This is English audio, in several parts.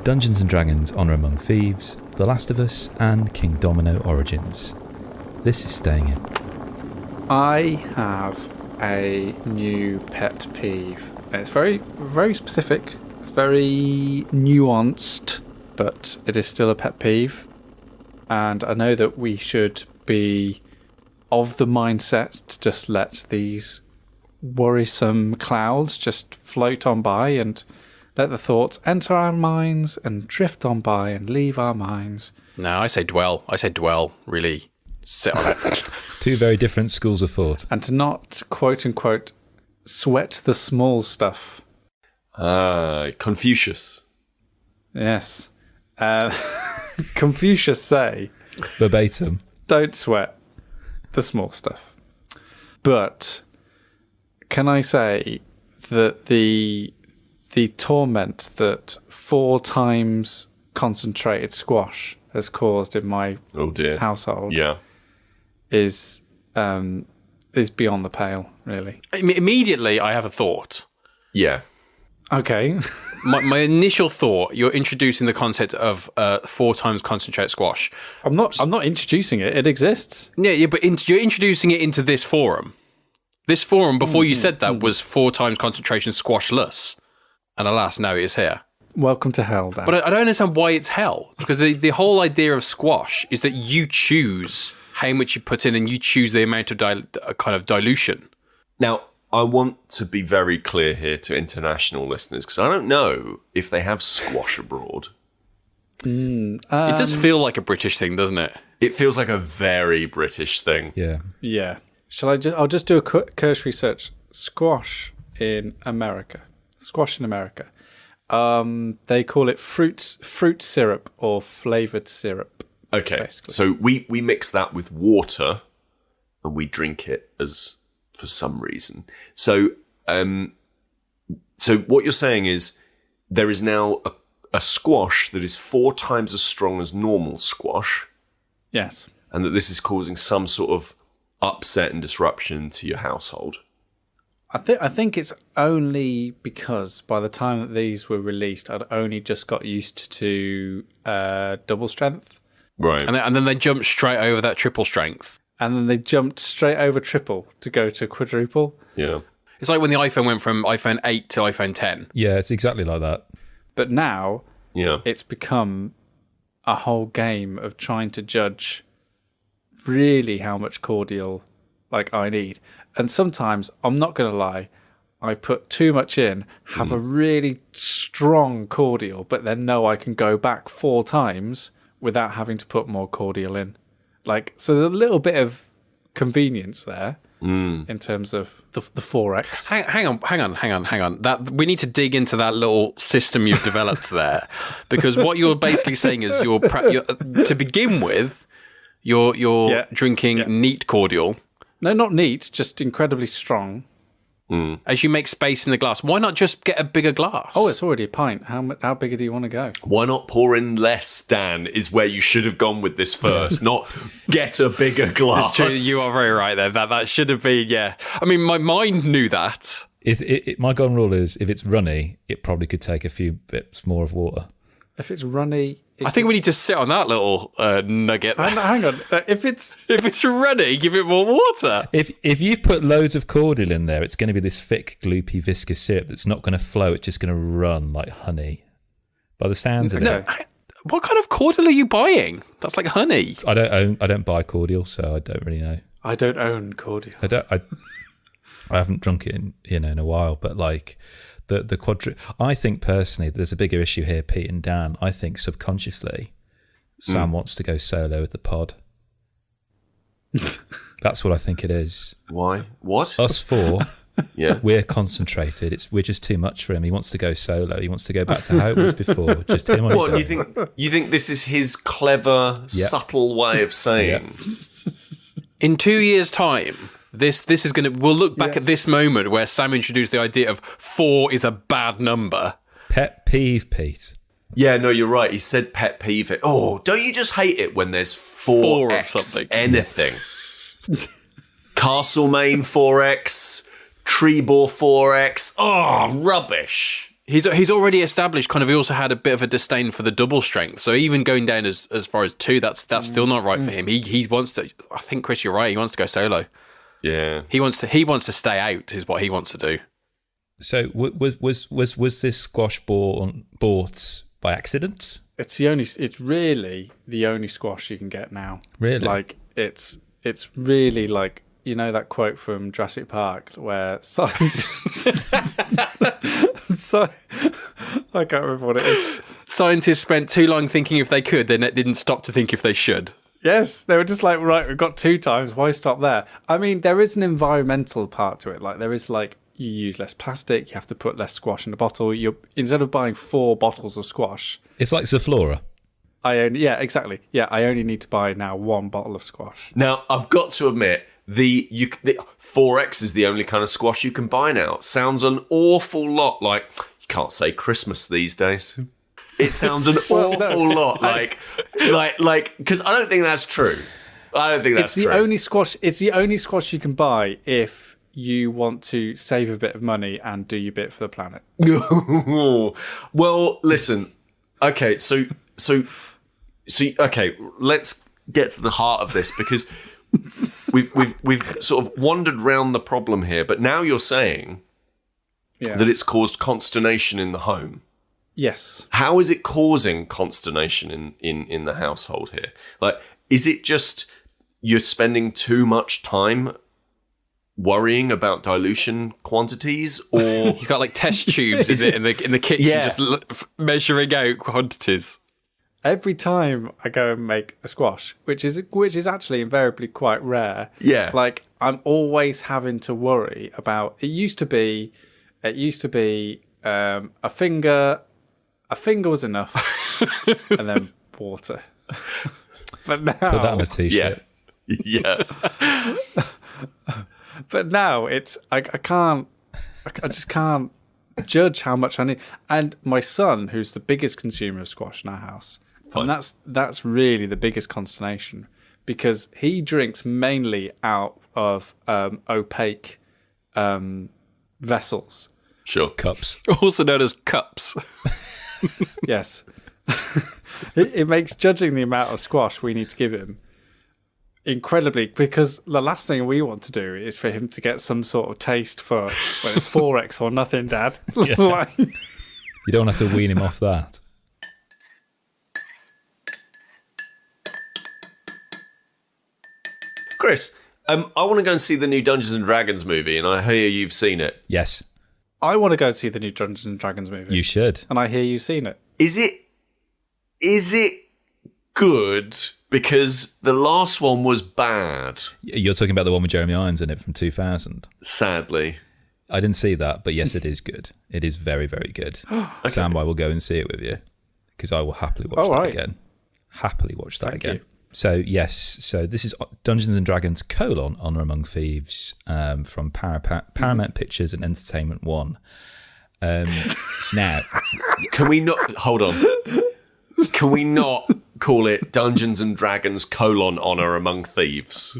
Dungeons & Dragons Honor Among Thieves, The Last of Us, and Kingdomino Origins. This is Staying In. I have a new pet peeve. It's very, very specific. It's very nuanced, but it is still a pet peeve. And I know that we should be of the mindset to just let these worrisome clouds just float on by and let the thoughts enter our minds and drift on by and leave our minds. No, I say dwell. Really sit on it. Two very different schools of thought. And to not, quote unquote, sweat the small stuff. Confucius. Yes. Confucius say, Verbatim. don't sweat the small stuff. But can I say that the torment that 4 times concentrated squash has caused in my household is beyond the pale, really. Immediately, I have a thought. Yeah. Okay. My initial thought, you're introducing the concept of 4 times concentrated squash. I'm not introducing it. It exists. Yeah, but you're introducing it into this forum. This forum, before you said that, was 4 times concentration squashless. And alas, now it is here. Welcome to hell, Dan. But I don't understand why it's hell. Because the whole idea of squash is that you choose how much you put in and you choose the amount of kind of dilution. Now, I want to be very clear here to international listeners, because I don't know if they have squash abroad. It does feel like a British thing, doesn't it? It feels like a very British thing. Yeah. Yeah. I'll just do a cursory search. Squash in America. Squash in America. They call it fruit syrup or flavored syrup. Okay, basically. So we mix that with water and we drink it as for some reason. So what you're saying is there is now a squash that is 4 times as strong as normal squash. Yes. And that this is causing some sort of upset and disruption to your household. I think it's only because by the time that these were released, I'd only just got used to double strength. Right. And then they jumped straight over that triple strength. And then they jumped straight over triple to go to quadruple. Yeah. It's like when the iPhone went from iPhone 8 to iPhone 10. Yeah, it's exactly like that. But now it's become a whole game of trying to judge really how much cordial I need. And sometimes, I'm not going to lie, I put too much in, have a really strong cordial, but then know I can go back 4 times without having to put more cordial in. So there's a little bit of convenience there in terms of the 4x. Hang on. That we need to dig into that little system you've developed there, because what you're basically saying is you're to begin with, you're drinking neat cordial. No, not neat, just incredibly strong. As you make space in the glass. Why not just get a bigger glass? Oh, it's already a pint. How bigger do you want to go? Why not pour in less, Dan, is where you should have gone with this first, not get a bigger glass. It's true. You are very right there. That should have been, yeah. I mean, my mind knew that. My golden rule is, if it's runny, it probably could take a few bits more of water. If it's runny... I think we need to sit on that little nugget. Hang on. If it's runny, give it more water. If you put loads of cordial in there, it's going to be this thick, gloopy, viscous syrup that's not going to flow. It's just going to run like honey. By the sounds of it. What kind of cordial are you buying? That's like honey. I don't buy cordial, so I don't really know. I don't own cordial. I haven't drunk it in a while, but I think personally there's a bigger issue here, Pete and Dan. I think subconsciously Sam wants to go solo with the pod. That's what I think it is. Why? What? Us 4, yeah, we're concentrated. We're just too much for him. He wants to go solo. He wants to go back to how it was before. Just him on his own. You think this is his clever, subtle way of saying? In 2 years' time, This is going to... We'll look back at this moment where Sam introduced the idea of 4 is a bad number. Pet peeve, Pete. Yeah, no, you're right. He said pet peeve. Oh, don't you just hate it when there's 4 or something? Anything. Castlemaine 4x, Treebor 4x. Oh, rubbish. He's already established kind of. He also had a bit of a disdain for the double strength. So even going down as far as 2, that's still not right for him. He wants to. I think Kris, you're right. He wants to go solo. Yeah. He wants to stay out. Is what he wants to do. So was this squash bought by accident? It's really the only squash you can get now. Really? Like it's really like, you know that quote from Jurassic Park where scientists I can't remember what it is. Scientists spent too long thinking if they could, then it didn't stop to think if they should. Yes, they were just like, right, we've got 2 times, why stop there? I mean, there is an environmental part to it. Like there is like, you use less plastic, you have to put less squash in the bottle. Instead of buying 4 bottles of squash, It's like Zaflora. exactly. Yeah, I only need to buy now 1 bottle of squash. Now, I've got to admit, the 4X is the only kind of squash you can buy now. Sounds an awful lot like, you can't say Christmas these days. It sounds an awful lot like, because I don't think that's true. I don't think that's true. It's the only squash you can buy if you want to save a bit of money and do your bit for the planet. Well, listen. Okay, so okay, let's get to the heart of this, because we've sort of wandered round the problem here, but now you're saying that it's caused consternation in the home. Yes. How is it causing consternation in the household here? Like, is it just you're spending too much time worrying about dilution quantities, or He's got like test tubes, is it, in the kitchen, just measuring out quantities? Every time I go and make a squash, which is actually invariably quite rare. Yeah. Like I'm always having to worry about. It used to be a finger was enough, and then water. But now, Put that on a t-shirt. yeah. But now it's I just can't judge how much I need. And my son, who's the biggest consumer of squash in our house, and that's really the biggest consternation, because he drinks mainly out of opaque vessels. Sure. Cups. Also known as cups. Yes. It makes judging the amount of squash we need to give him incredibly, because the last thing we want to do is for him to get some sort of taste for when it's 4X or nothing, Dad. Yeah. You don't have to wean him off that. Kris, I want to go and see the new Dungeons and Dragons movie, and I hear you've seen it. Yes. I want to go see the new Dungeons and Dragons movie. You should. And I hear you've seen it. Is it good? Because the last one was bad. You're talking about the one with Jeremy Irons in it from 2000. Sadly. I didn't see that, but yes, it is good. It is very, very good. Okay. Sam, I will go and see it with you, because I will happily watch that again. Happily watch that again. You. So, yes. So this is Dungeons and Dragons : Honor Among Thieves from Paramount Pictures and Entertainment One. Now, can we not... Hold on. Can we not call it Dungeons and Dragons : Honor Among Thieves?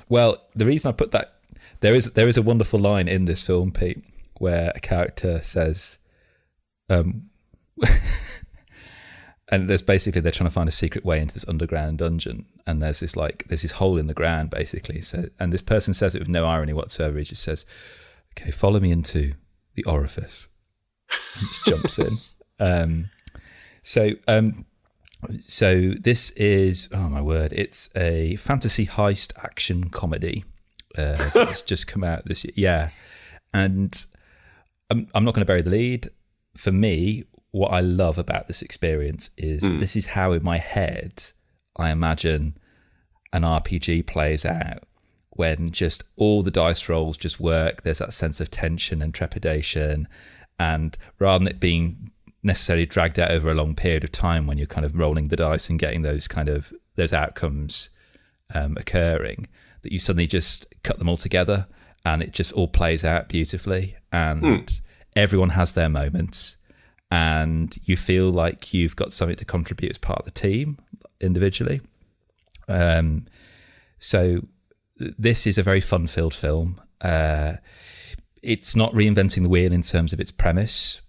Well, the reason I put that... There is a wonderful line in this film, Pete, where a character says... and there's basically, they're trying to find a secret way into this underground dungeon, and there's this hole in the ground, basically. So, and this person says it with no irony whatsoever. He just says, "Okay, follow me into the orifice," and just jumps in. So this is, oh my word, it's a fantasy heist action comedy that's just come out this year. Yeah, and I'm not going to bury the lead. For me, what I love about this experience is this is how in my head I imagine an RPG plays out, when just all the dice rolls just work. There's that sense of tension and trepidation, and rather than it being necessarily dragged out over a long period of time when you're kind of rolling the dice and getting those outcomes occurring, that you suddenly just cut them all together and it just all plays out beautifully, and everyone has their moments. And you feel like you've got something to contribute as part of the team individually. So this is a very fun-filled film. It's not reinventing the wheel in terms of its premise.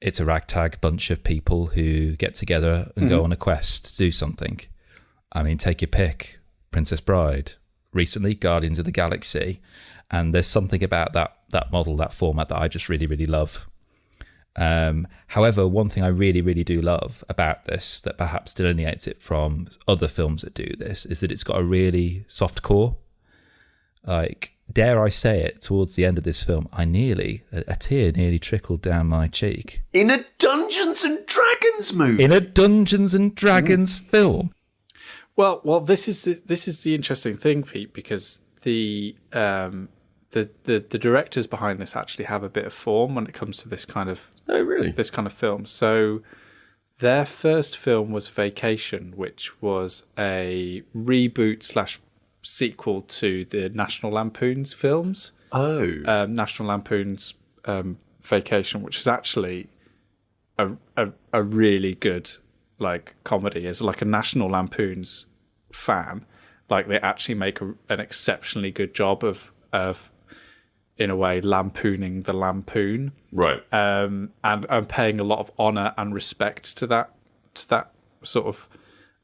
it's a ragtag bunch of people who get together and go on a quest to do something. I mean, take your pick. Princess Bride, recently Guardians of the Galaxy, and there's something about that model, that format, that I just really, really love. However, one thing I really, really do love about this that perhaps delineates it from other films that do this is that it's got a really soft core. Like, dare I say it, towards the end of this film, a tear nearly trickled down my cheek. In a Dungeons and Dragons movie. In a Dungeons and Dragons film. Well, this is the interesting thing, Pete, because the directors behind this actually have a bit of form when it comes to this kind of this kind of film. So their first film was Vacation, which was a reboot / sequel to the National Lampoon's films. National Lampoon's Vacation, which is actually a really good comedy. As like a National Lampoon's fan, like they actually make an exceptionally good job of in a way lampooning the lampoon, right? And paying a lot of honor and respect to that sort of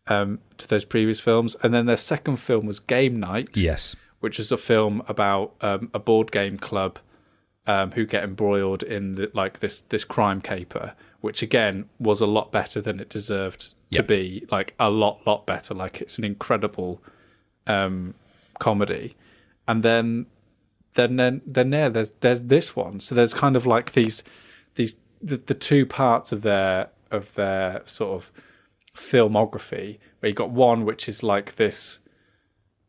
to those previous films. And then their second film was Game Night, yes, which was a film about a board game club who get embroiled in this crime caper, which again was a lot better than it deserved to be. Like a lot better. Like it's an incredible comedy. And then there's this one. So there's kind of like the two parts of their sort of filmography, where you got one which is like this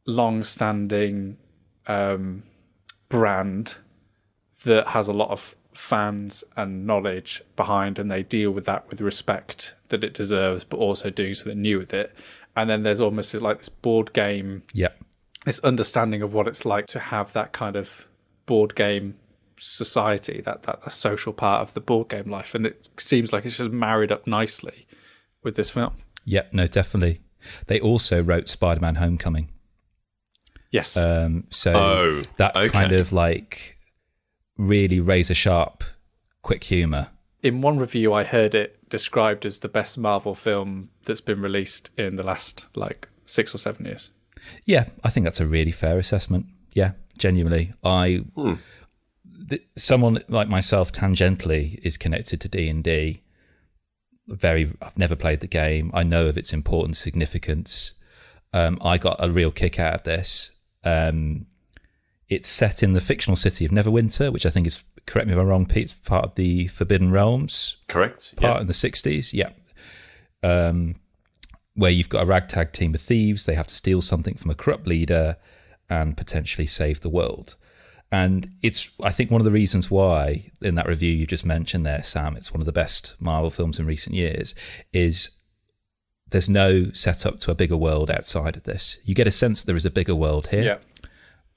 long-standing brand that has a lot of fans and knowledge behind, and they deal with that with respect that it deserves, but also doing something new with it. And then there's almost like this board game, this understanding of what it's like to have that kind of board game society, that social part of the board game life. And it seems like it's just married up nicely with this film. Yeah, no, definitely. They also wrote Spider-Man Homecoming. Yes. Kind of like really razor sharp, quick humour. In one review, I heard it described as the best Marvel film that's been released in the last 6 or 7 years. Yeah, I think that's a really fair assessment. Yeah, genuinely. Someone like myself tangentially is connected to D&D. I've never played the game. I know of its importance, significance. I got a real kick out of this. It's set in the fictional city of Neverwinter, which I think is, correct me if I'm wrong, Pete, it's part of the Forbidden Realms. Correct. In the 60s. Yeah. Where you've got a ragtag team of thieves. They have to steal something from a corrupt leader and potentially save the world. And it's, I think, one of the reasons why, in that review you just mentioned there, Sam, it's one of the best Marvel films in recent years, is there's no setup to a bigger world outside of this. You get a sense that there is a bigger world here,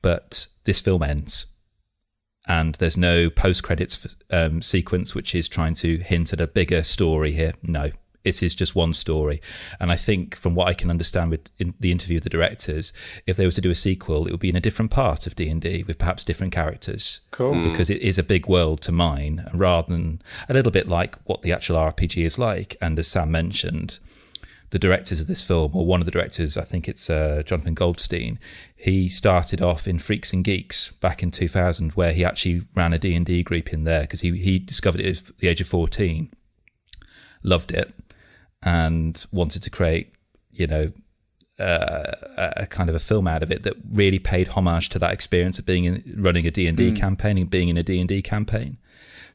but this film ends. And there's no post-credits sequence which is trying to hint at a bigger story here. No, it is just one story. And I think from what I can understand in the interview with the directors, if they were to do a sequel, it would be in a different part of D&D with perhaps different characters. Cool. Because it is a big world to mine, rather than a little bit like what the actual RPG is like. And as Sam mentioned, the directors of this film, or one of the directors, I think it's Jonathan Goldstein, he started off in Freaks and Geeks back in 2000, where he actually ran a D&D group in there because he discovered it at the age of 14, loved it, and wanted to create, a kind of a film out of it that really paid homage to that experience of running a D&D campaign and being in a D&D campaign.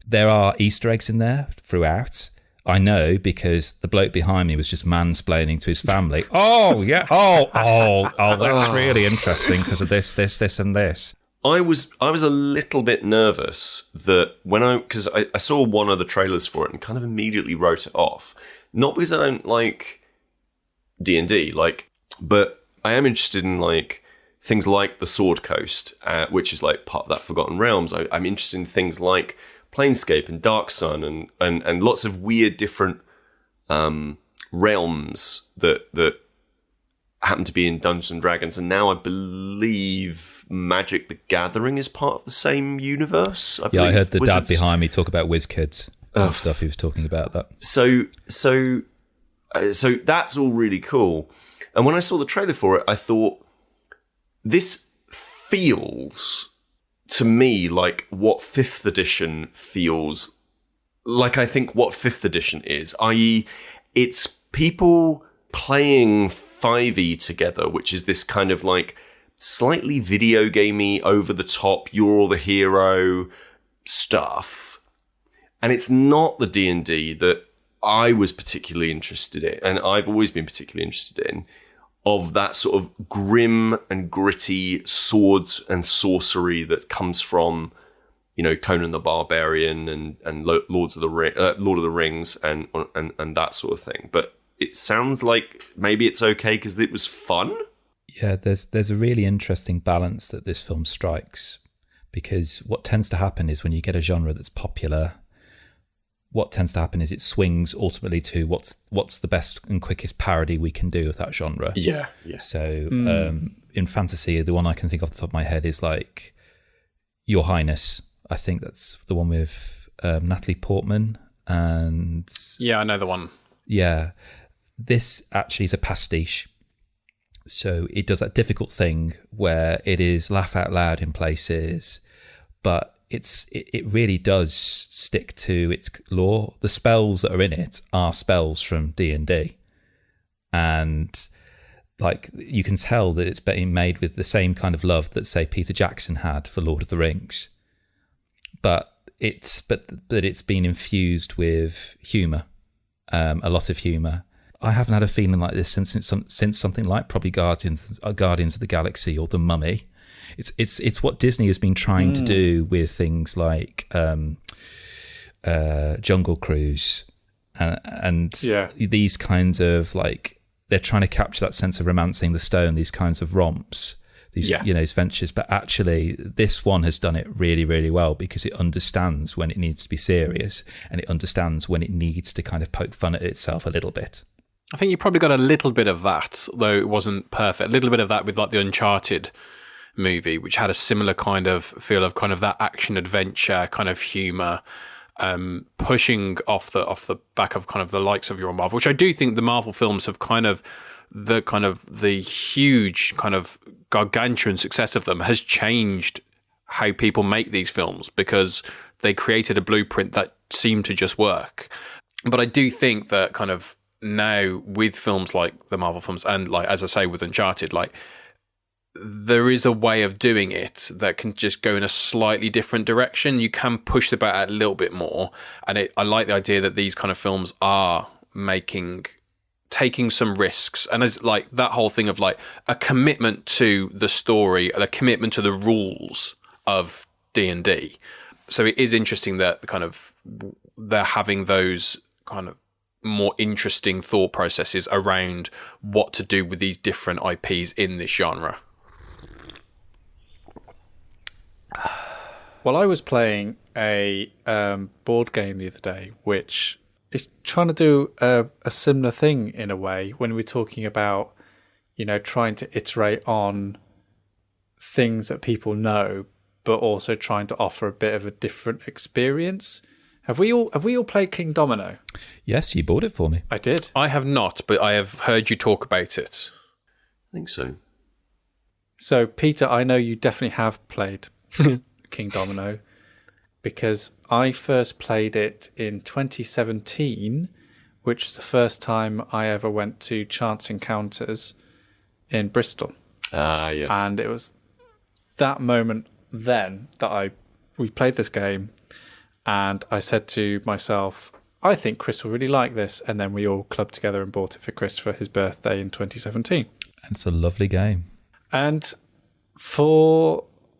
There are Easter eggs in there throughout. I know because the bloke behind me was just mansplaining to his family. Oh, yeah. Oh, that's really interesting because of this, and this. I was a little bit nervous that because I saw one of the trailers for it and kind of immediately wrote it off. Not because I don't like D&D, but I am interested in things like the Sword Coast, which is part of that Forgotten Realms. I'm interested in things like Planescape and Dark Sun and lots of weird different realms that happen to be in Dungeons and Dragons, and now I believe Magic the Gathering is part of the same universe. I heard the dad behind me talk about WizKids. and stuff he was talking about that. So that's all really cool. And when I saw the trailer for it, I thought, this feels to me like what 5th edition feels like. I think what 5th edition is, i.e. it's people playing 5e together, which is this kind of like slightly video gamey, over the top, you're the hero stuff. And it's not the D&D that I was particularly interested in, and I've always been particularly interested in, of that sort of grim and gritty swords and sorcery that comes from, Conan the Barbarian and Lord of the Rings and that sort of thing. But it sounds like maybe it's okay because it was fun. Yeah, there's a really interesting balance that this film strikes, because what tends to happen is when you get a genre that's popular, what tends to happen is it swings ultimately to what's the best and quickest parody we can do of that genre. Yeah. So in fantasy, the one I can think off the top of my head is like Your Highness. I think that's the one with Natalie Portman and... Yeah, I know the one. Yeah. This actually is a pastiche. So it does that difficult thing where it is laugh out loud in places, but it really does stick to its lore. The spells that are in it are spells from D&D, and like you can tell that it's being made with the same kind of love that, say, Peter Jackson had for Lord of the Rings, but it's been infused with humour, a lot of humour. I haven't had a feeling like this since something like probably Guardians of the Galaxy or The Mummy. It's what Disney has been trying to do with things like Jungle Cruise and these kinds of, like, they're trying to capture that sense of romancing the stone, these kinds of romps, these ventures. But actually, this one has done it really, really well, because it understands when it needs to be serious, and it understands when it needs to kind of poke fun at itself a little bit. I think you probably got a little bit of that, though it wasn't perfect. A little bit of that with like the Uncharted movie, which had a similar kind of feel of kind of that action adventure kind of humor, pushing off the back of kind of the likes of your Marvel, which I do think the Marvel films have the huge kind of gargantuan success of them has changed how people make these films, because they created a blueprint that seemed to just work. But I do think that kind of now with films like the Marvel films, and like, as I say, with Uncharted, like, there is a way of doing it that can just go in a slightly different direction. You can push the boat out a little bit more. And I like the idea that these kind of films are taking some risks. And it's like that whole thing of like a commitment to the story and a commitment to the rules of D&D. So it is interesting that they're having those kind of more interesting thought processes around what to do with these different IPs in this genre. Well, I was playing a board game the other day, which is trying to do a similar thing in a way, when we're talking about, trying to iterate on things that people know, but also trying to offer a bit of a different experience. Have we all played Kingdomino? Yes, you bought it for me. I did. I have not, but I have heard you talk about it. I think so. So, Peter, I know you definitely have played Kingdomino, because I first played it in 2017, which was the first time I ever went to Chance Encounters in Bristol. Yes. And it was that moment then that we played this game, and I said to myself, I think Kris will really like this. And then we all clubbed together and bought it for Kris for his birthday in 2017. It's a lovely game. And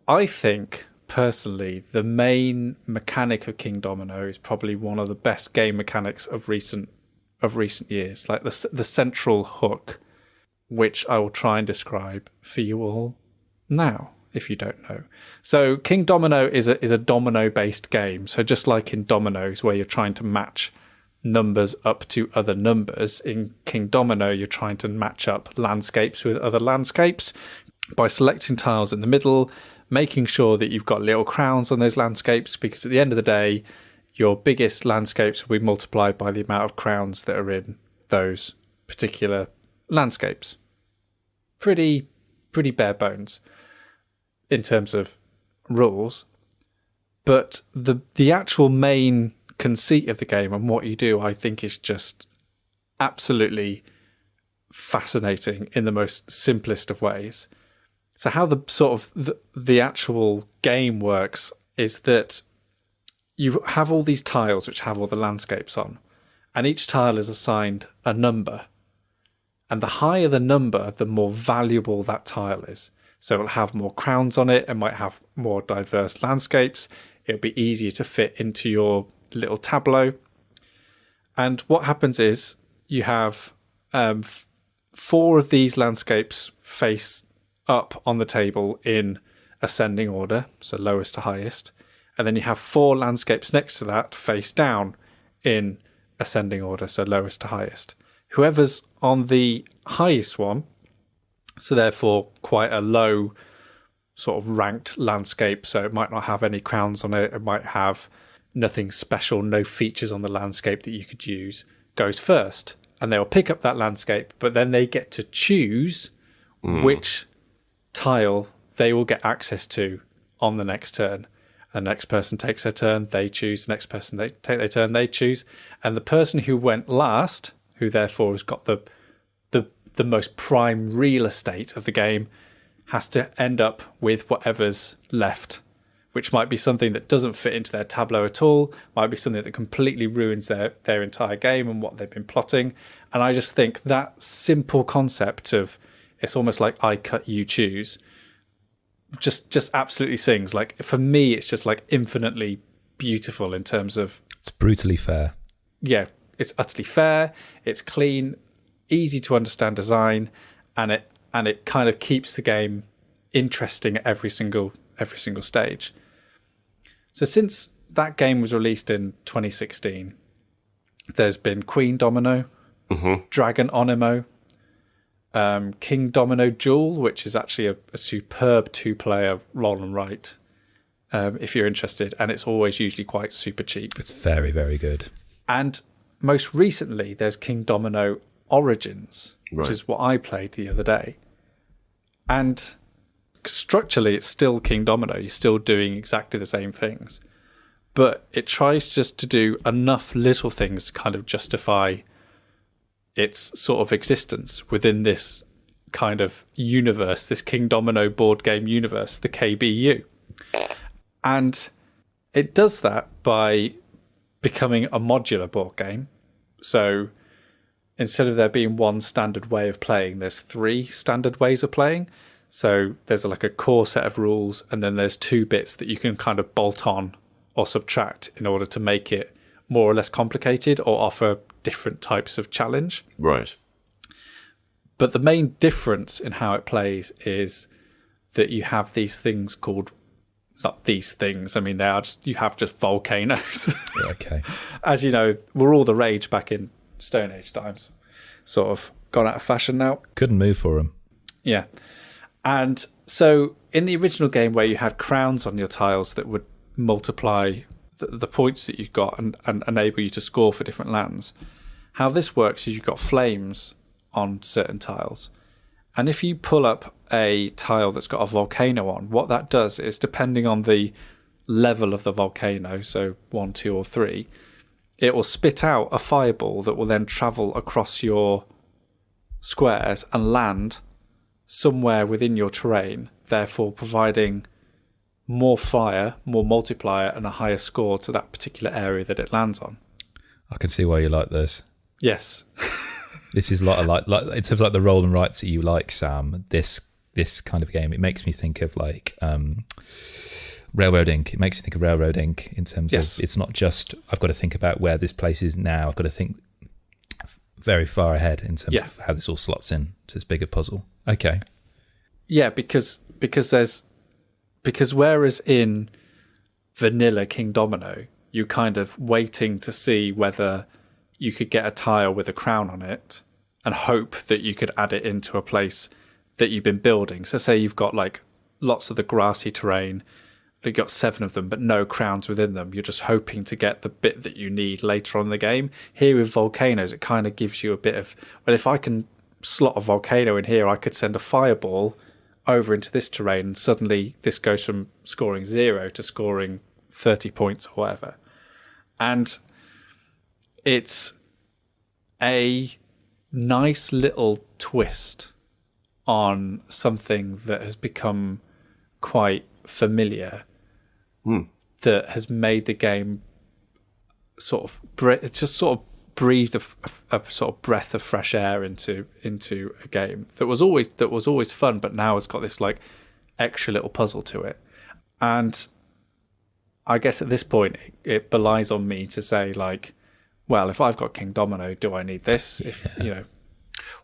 I think, personally, the main mechanic of Kingdomino is probably one of the best game mechanics of recent years. Like the central hook, which I will try and describe for you all now, if you don't know. So Kingdomino is a domino-based game. So just like in dominoes, where you're trying to match numbers up to other numbers, in Kingdomino you're trying to match up landscapes with other landscapes by selecting tiles in the middle, making sure that you've got little crowns on those landscapes, because at the end of the day, your biggest landscapes will be multiplied by the amount of crowns that are in those particular landscapes. Pretty bare bones in terms of rules. But the actual main conceit of the game and what you do, I think, is just absolutely fascinating in the most simplest of ways. So how the actual game works is that you have all these tiles which have all the landscapes on, and each tile is assigned a number. And the higher the number, the more valuable that tile is. So it'll have more crowns on it, it might have more diverse landscapes, it'll be easier to fit into your little tableau. And what happens is you have 4 of these landscapes face up on the table in ascending order, so lowest to highest. And then you have 4 landscapes next to that face down in ascending order, so lowest to highest. Whoever's on the highest one, so therefore quite a low sort of ranked landscape, so it might not have any crowns on it, it might have nothing special, no features on the landscape that you could use, goes first. And they'll pick up that landscape, but then they get to choose which tile they will get access to on the next turn. The next person takes their turn, they choose. The next person, they take their turn, they choose. And the person who went last, who therefore has got the most prime real estate of the game, has to end up with whatever's left, which might be something that doesn't fit into their tableau at all, might be something that completely ruins their entire game and what they've been plotting. And I just think that simple concept of, it's almost like I cut, you choose, just absolutely sings. Like, for me, it's just like infinitely beautiful in terms of... It's brutally fair. Yeah, it's utterly fair, it's clean, easy to understand design, and it kind of keeps the game interesting at every single stage. So since that game was released in 2016, there's been Queendomino, Dragon Onimo, Kingdomino Duel, which is actually a superb 2-player roll and write, if you're interested, and it's always usually quite super cheap. It's very, very good. And most recently, there's Kingdomino Origins, which is what I played the other day. And structurally, it's still Kingdomino. You're still doing exactly the same things. But it tries just to do enough little things to kind of justify its sort of existence within this kind of universe, this Kingdomino board game universe, the KBU. And it does that by becoming a modular board game. So instead of there being one standard way of playing, there's 3 standard ways of playing. So there's like a core set of rules, and then there's 2 bits that you can kind of bolt on or subtract in order to make it more or less complicated or offer different types of challenge. Right. But the main difference in how it plays is that you have these things called... Not these things, I mean, they are just... You have just volcanoes. Okay. As you know, we're all the rage back in Stone Age times. Sort of gone out of fashion now. Couldn't move for them. Yeah. And so in the original game where you had crowns on your tiles that would multiply the points that you got and enable you to score for different lands, how this works is you've got flames on certain tiles. And if you pull up a tile that's got a volcano on, what that does is, depending on the level of the volcano, so 1, 2 or 3, it will spit out a fireball that will then travel across your squares and land somewhere within your terrain, therefore providing more fire, more multiplier, and a higher score to that particular area that it lands on. I can see why you like this. Yes. This is like in terms of like the roll and writes that you like, Sam. This kind of game, it makes me think of like Railroad Inc. It makes me think of Railroad Inc. in terms of, it's not just I've got to think about where this place is now. I've got to think very far ahead in terms of how this all slots in to this bigger puzzle. Okay. Yeah, because whereas in vanilla Kingdomino, you're kind of waiting to see whether you could get a tile with a crown on it and hope that you could add it into a place that you've been building. So say you've got like lots of the grassy terrain you got 7 of them, but no crowns within them. You're just hoping to get the bit that you need later on in the game. Here with volcanoes, it kind of gives you a bit of, well, if I can slot a volcano in here, I could send a fireball over into this terrain, and suddenly this goes from scoring 0 to scoring 30 points or whatever. And it's a nice little twist on something that has become quite familiar, that has made the game sort of breathed a sort of breath of fresh air into a game that was always fun, but now it's got this like extra little puzzle to it. And I guess at this point it belies on me to say, like, well, if I've got Kingdomino, do I need this? If you know.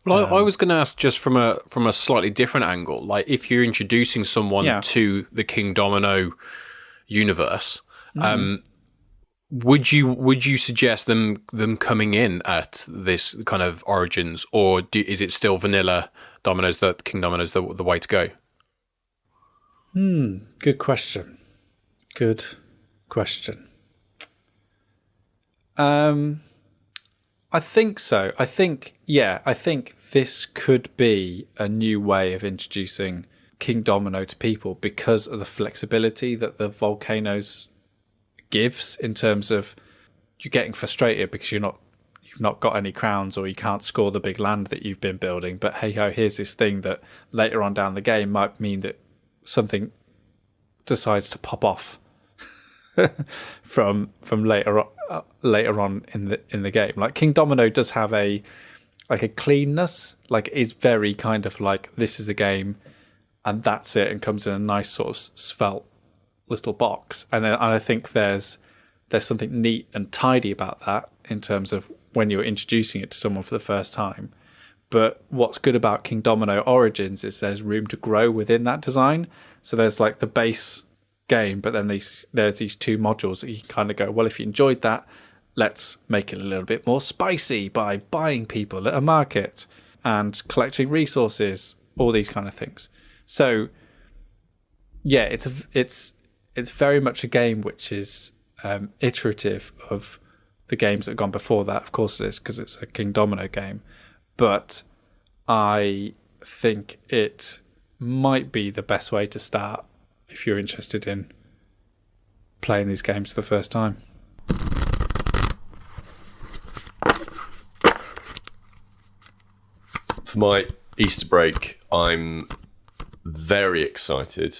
Well, I was going to ask just from a slightly different angle, like if you're introducing someone to the Kingdomino universe, would you suggest them coming in at this kind of Origins, or is it still vanilla Dominoes that Kingdomino's the way to go? Good question. I think so. I think this could be a new way of introducing Kingdomino to people because of the flexibility that the volcanoes gives, in terms of you're getting frustrated because you've not got any crowns, or you can't score the big land that you've been building. But hey ho, here's this thing that later on down the game might mean that something decides to pop off from later on in the game. Like Kingdomino does have a cleanness, like is very kind of like, this is the game and that's it, and comes in a nice sort of svelte little box. And I think there's something neat and tidy about that in terms of when you're introducing it to someone for the first time. But what's good about Kingdomino Origins is there's room to grow within that design. So there's like the base game, but then there's these 2 modules that you can kind of go, well, if you enjoyed that, let's make it a little bit more spicy by buying people at a market and collecting resources, all these kind of things. So yeah, it's very much a game which is iterative of the games that have gone before that. Of course it is, because it's a Kingdomino game, but I think it might be the best way to start if you're interested in playing these games for the first time. For my Easter break, I'm very excited.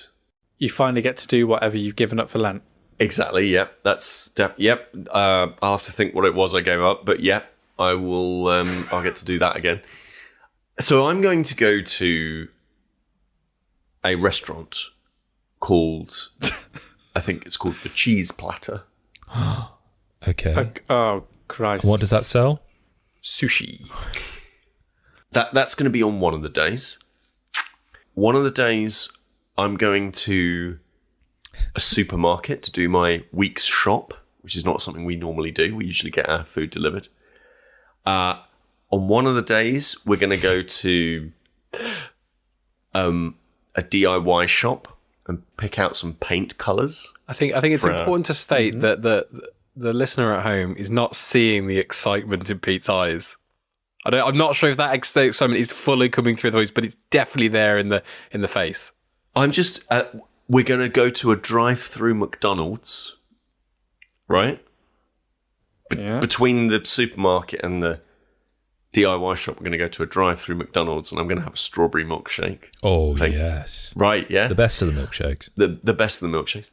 You finally get to do whatever you've given up for Lent. Exactly, yep. I'll have to think what it was I gave up, but yep, I will. I'll get to do that again. So I'm going to go to a restaurant called, I think it's called the Cheese Platter. Okay. Oh, Christ. What does that sell? Sushi. That's going to be on one of the days. One of the days, I'm going to a supermarket to do my week's shop, which is not something we normally do. We usually get our food delivered. On one of the days, we're going to go to a DIY shop and pick out some paint colours. I think it's important to state that the listener at home is not seeing the excitement in Pete's eyes. I'm not sure if that excitement is fully coming through the voice, but it's definitely there in the face. I'm just. We're going to go to a drive-through McDonald's, right? Between the supermarket and the DIY shop, we're going to go to a drive-through McDonald's, and I'm going to have a strawberry milkshake. Oh, yes. Right, yeah. The best of the milkshakes. The best of the milkshakes.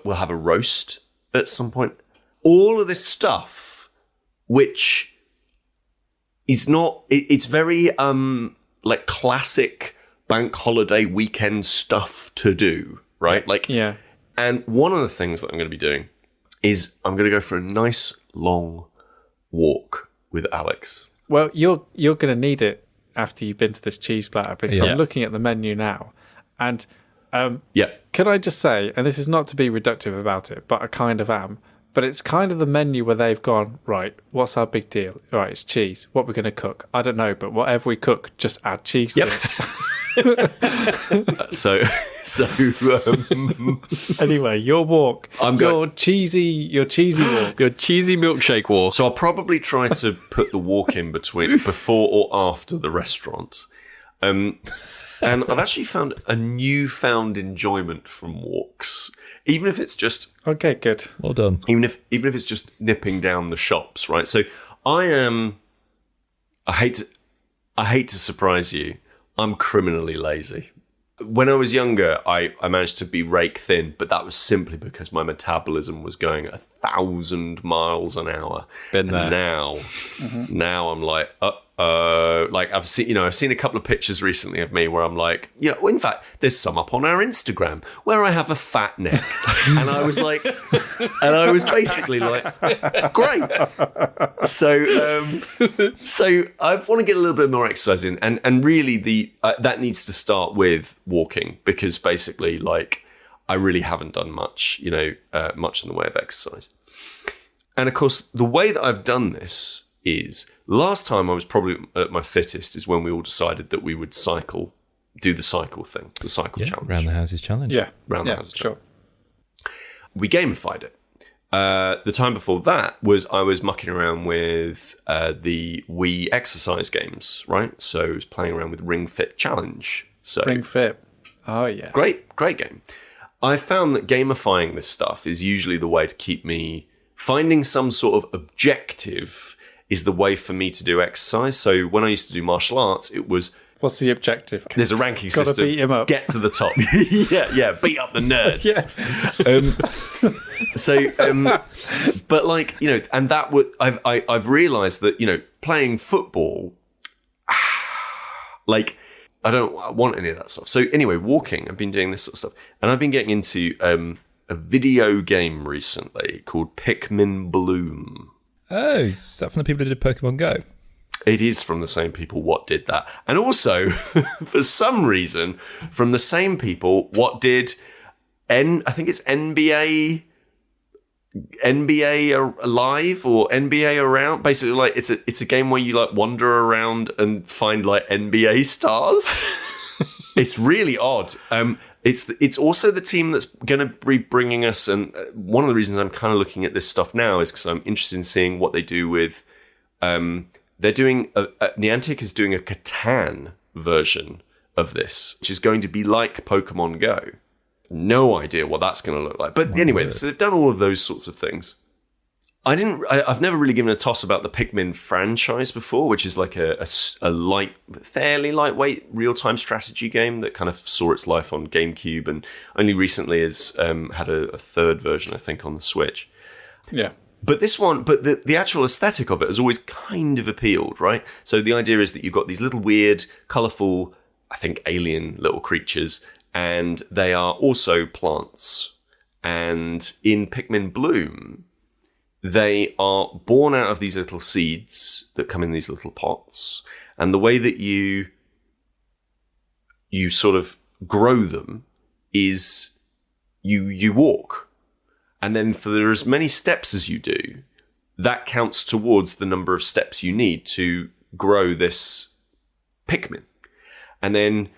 We'll have a roast at some point. All of this stuff, which is not... It's very... like classic bank holiday weekend stuff to do, right? Like, yeah. And one of the things that I'm going to be doing is I'm going to go for a nice long walk with Alex. Well, you're going to need it after you've been to this cheese platter, because I'm looking at the menu now, and can I just say, and this is not to be reductive about it, but I kind of am. But it's kind of the menu where they've gone, right, what's our big deal? Right, it's cheese. What we're going to cook? I don't know, but whatever we cook, just add cheese to it. Anyway, your walk. Your cheesy walk. Your cheesy milkshake walk. So I'll probably try to put the walk in between before or after the restaurant. And I've actually found a newfound enjoyment from walks, even if it's just okay, good, well done. Even if it's just nipping down the shops, right? So I hate to surprise you. I'm criminally lazy. When I was younger, I managed to be rake thin, but that was simply because my metabolism was going 1,000 miles an hour. Been there. Now I'm like, like I've seen a couple of pictures recently of me where I'm like, in fact, there's some up on our Instagram where I have a fat neck, and I was basically like, great. So I want to get a little bit more exercise in, and really that needs to start with walking, because basically, like, I really haven't done much, much in the way of exercise. And of course, the way that I've done this is, last time I was probably at my fittest is when we all decided that we would do the cycle thing, the cycle challenge. Round the Houses challenge. Yeah. Round the Houses sure. challenge. We gamified it. The time before that I was mucking around with the Wii exercise games, right? So I was playing around with Ring Fit Challenge. So Ring Fit. Oh, yeah. Great game. I found that gamifying this stuff is usually the way to keep me finding some sort of objective is the way for me to do exercise. So when I used to do martial arts, it was... What's the objective? There's a ranking system. Gotta beat him up. Get to the top. yeah, beat up the nerds. But like, and that would... I've realised that, playing football, like, I don't want any of that stuff. So anyway, walking, I've been doing this sort of stuff. And I've been getting into a video game recently called Pikmin Bloom. Oh, is that from the people who did Pokemon Go? It is from the same people what did that. And also, for some reason, from the same people what did I think it's NBA Live or NBA Around. Basically, like, it's a game where you like wander around and find like NBA stars. It's really odd. It's also the team that's going to be bringing us, and one of the reasons I'm kind of looking at this stuff now is because I'm interested in seeing what they do with. They're doing Niantic is doing a Catan version of this, which is going to be like Pokemon Go. No idea what that's going to look like, but anyway, so they've done all of those sorts of things. I've never really given a toss about the Pikmin franchise before, which is like a fairly lightweight real-time strategy game that kind of saw its life on GameCube and only recently has had a third version, I think, on the Switch. Yeah. But the actual aesthetic of it has always kind of appealed, right? So the idea is that you've got these little weird, colourful, I think alien little creatures, and they are also plants. And in Pikmin Bloom, they are born out of these little seeds that come in these little pots. And the way that you sort of grow them is you walk. And then for as many steps as you do, that counts towards the number of steps you need to grow this Pikmin. And then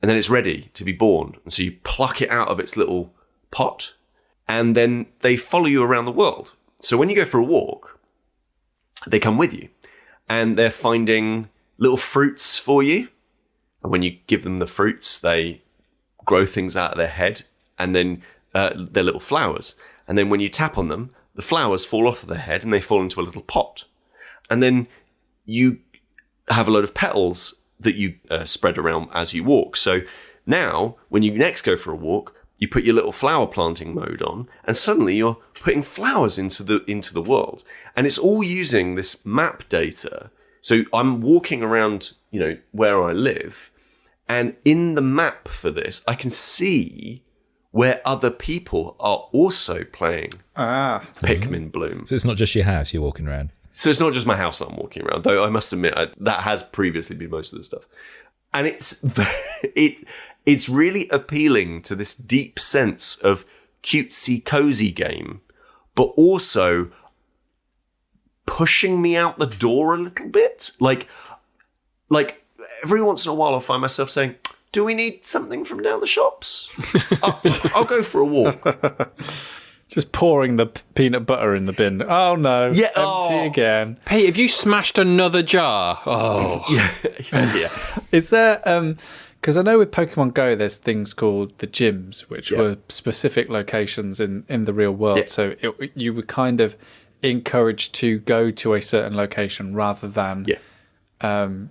it's ready to be born. And so you pluck it out of its little pot, and then they follow you around the world. So when you go for a walk, they come with you, and they're finding little fruits for you. And when you give them the fruits, they grow things out of their head, and then they're little flowers. And then when you tap on them, the flowers fall off of their head, and they fall into a little pot. And then you have a load of petals that you spread around as you walk. So now, when you next go for a walk, you put your little flower planting mode on, and suddenly you're putting flowers into the world. And it's all using this map data. So I'm walking around, where I live, and in the map for this, I can see where other people are also playing Pikmin Bloom. So it's not just your house you're walking around. So it's not just my house that I'm walking around, though I must admit that has previously been most of the stuff. And it's really appealing to this deep sense of cutesy cozy game, but also pushing me out the door a little bit. Like every once in a while, I'll find myself saying, "Do we need something from down the shops? I'll go for a walk." Just pouring the peanut butter in the bin. Oh no! Yeah, empty again. Pete, have you smashed another jar? Oh, yeah. Is there? Because I know with Pokemon Go, there's things called the gyms, which were specific locations in the real world. Yeah. So you were kind of encouraged to go to a certain location rather than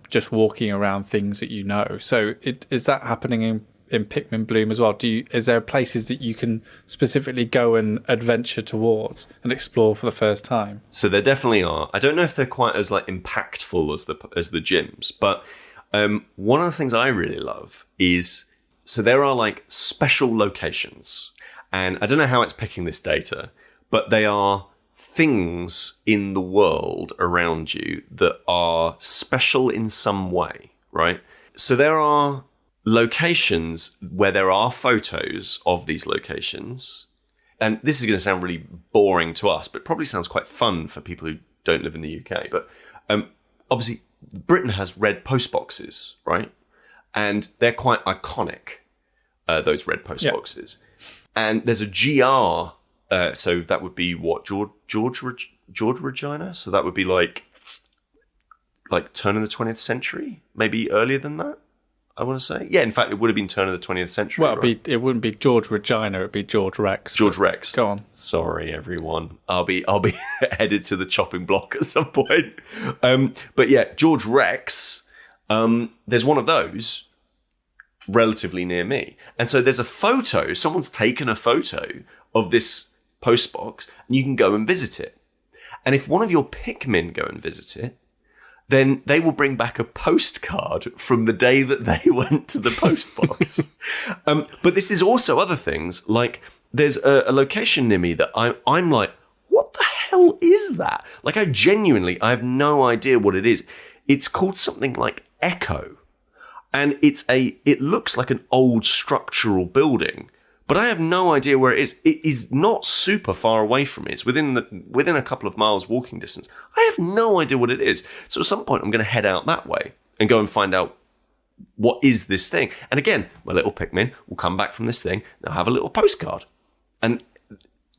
just walking around things that you know. So is that happening in Pikmin Bloom as well? Is there places that you can specifically go and adventure towards and explore for the first time? So there definitely are. I don't know if they're quite as like impactful as the gyms, but one of the things I really love is, so there are like special locations, and I don't know how it's picking this data, but they are things in the world around you that are special in some way, right? So there are locations where there are photos of these locations, and this is going to sound really boring to us, but probably sounds quite fun for people who don't live in the UK. But obviously, Britain has red post boxes, right? And they're quite iconic, those red post boxes. And there's a GR, so that would be what, George Regina? So that would be like turn of the 20th century, maybe earlier than that, I want to say. Yeah, in fact, it would have been turn of the 20th century. Well, it wouldn't be George Regina, it'd be George Rex. George Rex. Go on. Sorry, everyone. I'll be headed to the chopping block at some point. But yeah, George Rex, there's one of those relatively near me. And so there's a photo, someone's taken a photo of this post box, and you can go and visit it. And if one of your Pikmin go and visit it, then they will bring back a postcard from the day that they went to the post box. But this is also other things, like there's a location near me that I'm like, what the hell is that? Like I have no idea what it is. It's called something like Echo. And it looks like an old structural building, but I have no idea where it is. It is not super far away from me. It's within a couple of miles walking distance. I have no idea what it is. So at some point I'm going to head out that way and go and find out what is this thing. And again, my little Pikmin will come back from this thing. They'll have a little postcard. And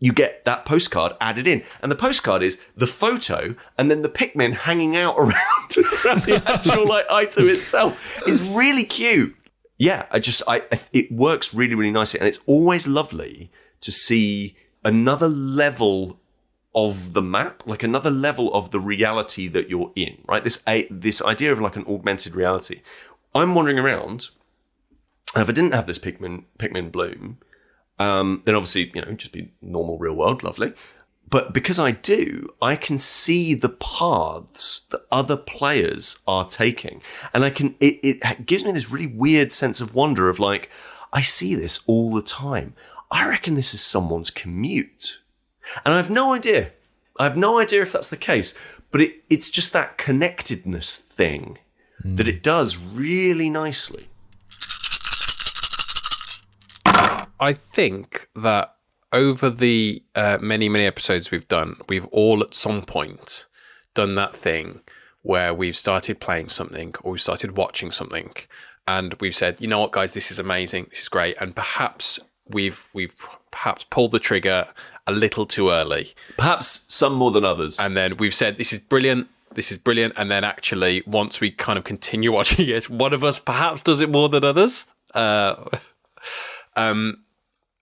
you get that postcard added in. And the postcard is the photo and then the Pikmin hanging out around the actual item itself. Is really cute. Yeah, it works really, really nicely. And it's always lovely to see another level of the map, like another level of the reality that you're in, right? This idea of like an augmented reality. I'm wandering around, and if I didn't have this Pikmin Bloom, then obviously, just be normal real world, lovely. But because I do, I can see the paths that other players are taking. And it gives me this really weird sense of wonder of like, I see this all the time. I reckon this is someone's commute. And I have no idea. I have no idea if that's the case. But it's just that connectedness thing that it does really nicely. I think that over the many, many episodes we've done, we've all at some point done that thing where we've started playing something or we've started watching something and we've said, you know what, guys, this is amazing. This is great. And perhaps we've perhaps pulled the trigger a little too early. Perhaps some more than others. And then we've said, this is brilliant. This is brilliant. And then actually, once we kind of continue watching it, one of us perhaps does it more than others.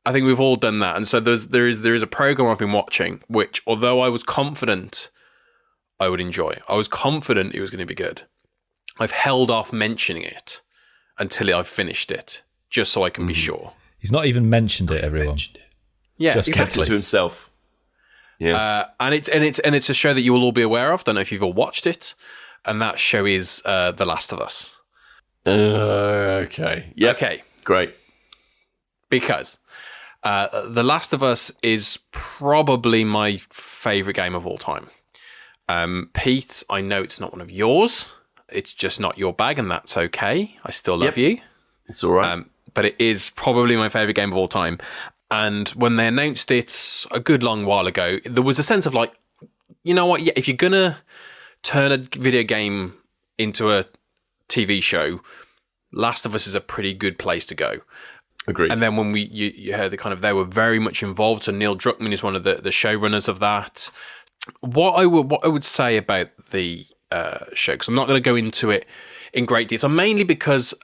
I think we've all done that. And so there is a program I've been watching, which although I was confident I would enjoy, I was confident it was going to be good, I've held off mentioning it until I've finished it, just so I can be sure. He's not even mentioned it, everyone. Yeah, just exactly. Kept it to himself. Yeah. And it's a show that you will all be aware of. Don't know if you've all watched it. And that show is The Last of Us. Okay. Yep. Okay. Great. Because The Last of Us is probably my favourite game of all time. Pete, I know it's not one of yours. It's just not your bag, and that's okay. I still love you. It's all right. But it is probably my favourite game of all time. And when they announced it a good long while ago, there was a sense of like, you know what? Yeah, if you're going to turn a video game into a TV show, Last of Us is a pretty good place to go. Agreed. And then when you heard the kind of, they were very much involved. So Neil Druckmann is one of the showrunners of that. What I would say about the show, because I'm not going to go into it in great detail, mainly because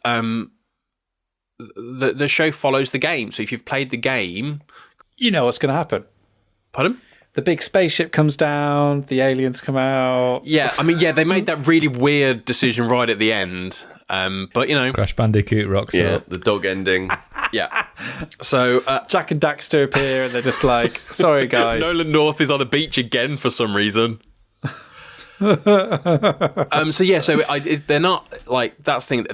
the show follows the game. So if you've played the game, you know what's going to happen. Pardon? The big spaceship comes down, the aliens come out. Yeah, I mean, they made that really weird decision right at the end. But, Crash Bandicoot rocks up. The dog ending. Yeah. So Jack and Daxter appear and they're just like, sorry, guys. Nolan North is on the beach again for some reason. So they're not like, that's the thing.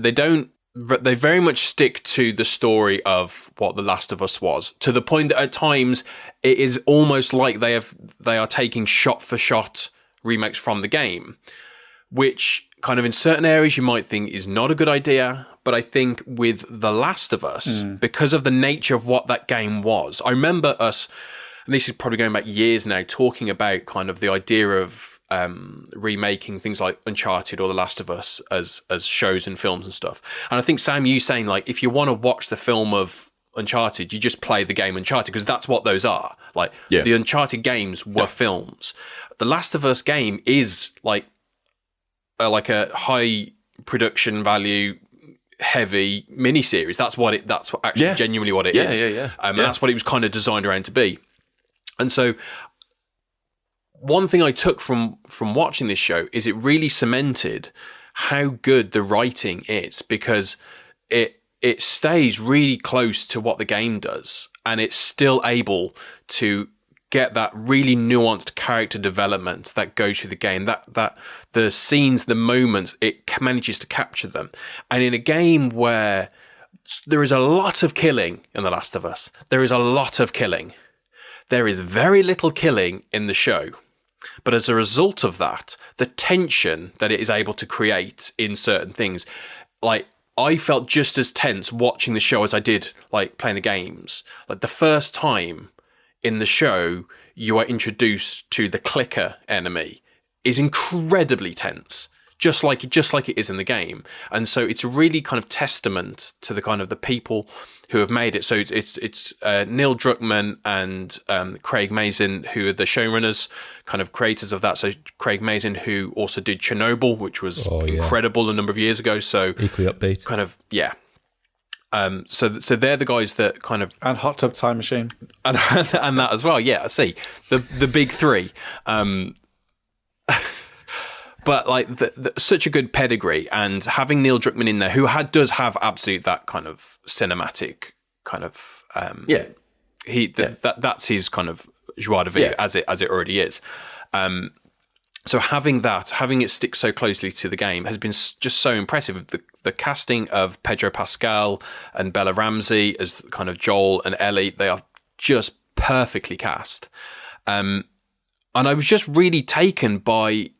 They very much stick to the story of what The Last of Us was, to the point that at times it is almost like they are taking shot for shot remakes from the game, which kind of in certain areas you might think is not a good idea. But I think with The Last of Us, because of the nature of what that game was, I remember us, and this is probably going back years now, talking about kind of the idea of remaking things like Uncharted or The Last of Us as shows and films and stuff. And I think, Sam, you saying, like, if you want to watch the film of Uncharted, you just play the game Uncharted, because that's what those are. Like, the Uncharted games were films. The Last of Us game is like a high production value, heavy miniseries. That's actually genuinely what it is. And that's what it was kind of designed around to be. And so one thing I took from watching this show is it really cemented how good the writing is, because it stays really close to what the game does, and it's still able to get that really nuanced character development that goes through the game, that the scenes, the moments, it manages to capture them. And in a game where there is a lot of killing in The Last of Us, there is a lot of killing. There is very little killing in the show. But as a result of that, the tension that it is able to create in certain things, like, I felt just as tense watching the show as I did, like, playing the games. Like, the first time in the show you are introduced to the clicker enemy is incredibly tense, just like it is in the game. And so it's a really kind of testament to the kind of the people who have made it. So it's Neil Druckmann and Craig Mazin, who are the showrunners, kind of creators of that. So Craig Mazin, who also did Chernobyl, which was incredible a number of years ago. So equally upbeat. Kind of, yeah. So they're the guys that kind of, and Hot Tub Time Machine and that as well. Yeah, I see the big three. But like such a good pedigree, and having Neil Druckmann in there, who does have absolute that kind of cinematic kind of that's his kind of joie de vivre as it already is. So having it stick so closely to the game has been just so impressive. The casting of Pedro Pascal and Bella Ramsey as kind of Joel and Ellie, they are just perfectly cast. And I was just really taken by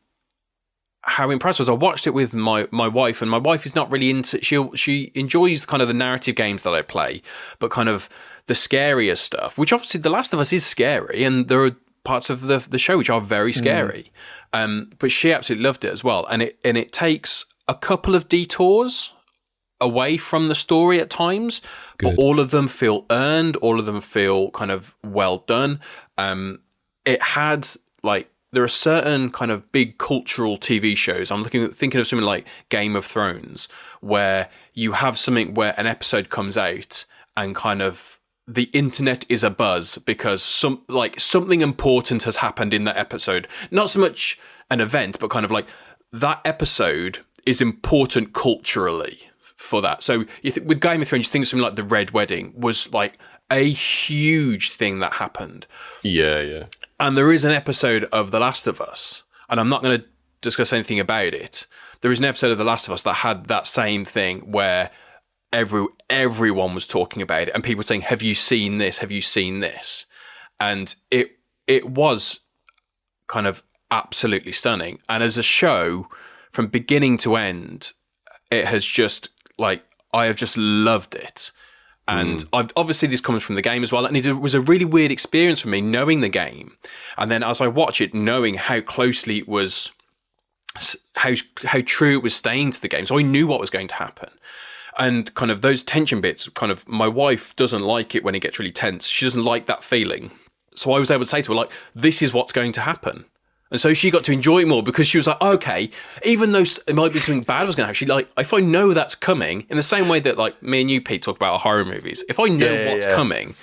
how impressed I was. I watched it with my wife, and my wife is not really into, she enjoys kind of the narrative games that I play, but kind of the scarier stuff, which obviously The Last of Us is scary, and there are parts of the show which are very scary. But she absolutely loved it as well. And it takes a couple of detours away from the story at times, but all of them feel earned, all of them feel kind of well done. It had, like, there are certain kind of big cultural TV shows. I'm thinking of something like Game of Thrones, where you have something where an episode comes out and kind of the internet is abuzz because something important has happened in that episode. Not so much an event, but kind of like that episode is important culturally for that. So with Game of Thrones, you think something like the Red Wedding was like a huge thing that happened. Yeah. And there is an episode of The Last of Us, and I'm not going to discuss anything about it. There is an episode of The Last of Us that had that same thing where everyone was talking about it, and people were saying, "Have you seen this? Have you seen this?" And it was kind of absolutely stunning. And as a show, from beginning to end, it has just, like, I have just loved it. And obviously this comes from the game as well. And it was a really weird experience for me knowing the game. And then as I watch it, knowing how closely it was how true it was staying to the game. So I knew what was going to happen. And kind of those tension bits, kind of, my wife doesn't like it when it gets really tense. She doesn't like that feeling. So I was able to say to her, like, this is what's going to happen. And so she got to enjoy it more because she was like, okay, even though it might be something bad was going to happen, she like, if I know that's coming, in the same way that like me and you, Pete, talk about horror movies, if I know what's coming,